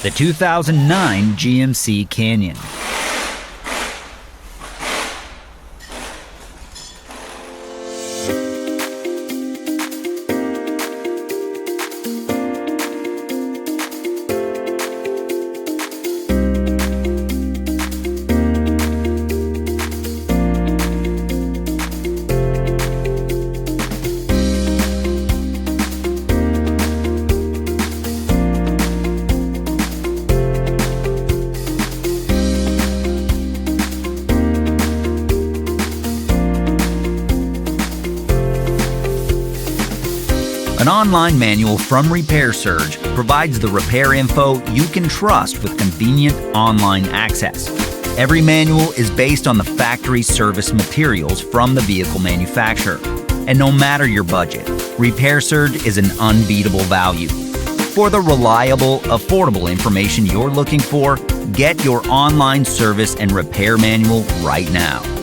the 2009 GMC Canyon. An online manual from Repair Surge provides the repair info you can trust with convenient online access. Every manual is based on the factory service materials from the vehicle manufacturer. And no matter your budget, Repair Surge is an unbeatable value. For the reliable, affordable information you're looking for, get your online service and repair manual right now.